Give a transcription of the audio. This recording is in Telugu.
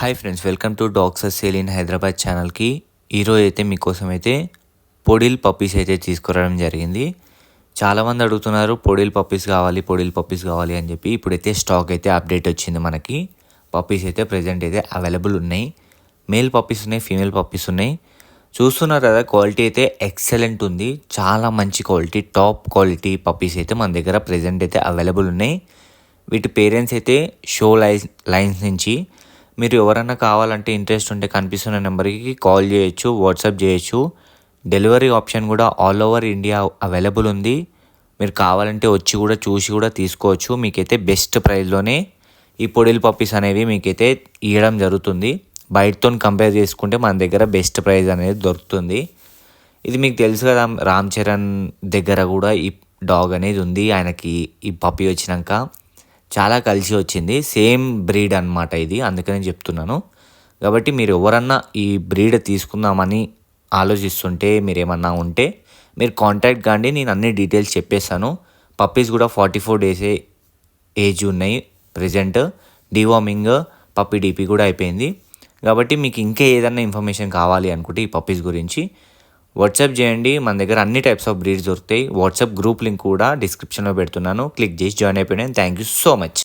Hi friends, welcome to dogs are sale in Hyderabad ఛానల్కి. ఈరోజు అయితే మీకోసం అయితే పొడిల్ పప్పీస్ అయితే తీసుకురావడం జరిగింది. చాలామంది అడుగుతున్నారు పొడిల్ పప్పీస్ కావాలి అని చెప్పి. ఇప్పుడైతే స్టాక్ అయితే అప్డేట్ వచ్చింది మనకి. పప్పీస్ అయితే ప్రజెంట్ అయితే అవైలబుల్ ఉన్నాయి. మేల్ పప్పీస్ ఉన్నాయి, ఫీమేల్ పప్పీస్ ఉన్నాయి. చూస్తున్నారు కదా, క్వాలిటీ అయితే ఎక్సలెంట్ ఉంది. చాలా మంచి క్వాలిటీ, టాప్ క్వాలిటీ పప్పీస్ అయితే మన దగ్గర ప్రజెంట్ అయితే అవైలబుల్ ఉన్నాయి. వీటి పేరెంట్స్ అయితే షో లైన్స్ నుంచి. మీరు ఎవరైనా కావాలంటే ఇంట్రెస్ట్ ఉంటే కనిపిస్తున్న నెంబర్కి కాల్ చేయొచ్చు, వాట్సాప్ చేయొచ్చు. డెలివరీ ఆప్షన్ కూడా ఆల్ ఓవర్ ఇండియా అవైలబుల్ ఉంది. మీరు కావాలంటే వచ్చి కూడా చూసి కూడా తీసుకోవచ్చు. మీకైతే బెస్ట్ ప్రైస్లోనే ఈ పొడిల్ పప్పీస్ అనేవి మీకైతే ఇవ్వడం జరుగుతుంది. బయటతో కంపేర్ చేసుకుంటే మన దగ్గర బెస్ట్ ప్రైస్ అనేది దొరుకుతుంది. ఇది మీకు తెలుసు కదా, రామ్ చరణ్ దగ్గర కూడా ఈ డాగ్ అనేది ఉంది. ఆయనకి ఈ పప్పీ వచ్చినాక చాలా కలిసి వచ్చింది. సేమ్ బ్రీడ్ అనమాట ఇది, అందుకనే చెప్తున్నాను. కాబట్టి మీరు ఎవరన్నా ఈ బ్రీడ్ తీసుకుందామని ఆలోచిస్తుంటే, మీరు ఏమన్నా ఉంటే మీరు కాంటాక్ట్ కాండి. నేను అన్ని డీటెయిల్స్ చెప్పేస్తాను. పప్పీస్ కూడా 44 డేసే ఏజ్ ఉన్నాయి ప్రజెంట్. డివార్మింగ్, పప్పీ డీపీ కూడా అయిపోయింది. కాబట్టి మీకు ఇంకా ఏదన్నా ఇన్ఫర్మేషన్ కావాలి అనుకుంటే ఈ పప్పీస్ గురించి వాట్సాప్ చేయండి. మన దగ్గర అన్ని టైప్స్ ఆఫ్ బ్రీడ్స్ దొరుకుతాయి. వాట్సాప్ గ్రూప్ లింక్ కూడా డిస్క్రిప్షన్లో పెడుతున్నాను. క్లిక్ చేసి జాయిన్ అయిపోయినాను. Thank you so much.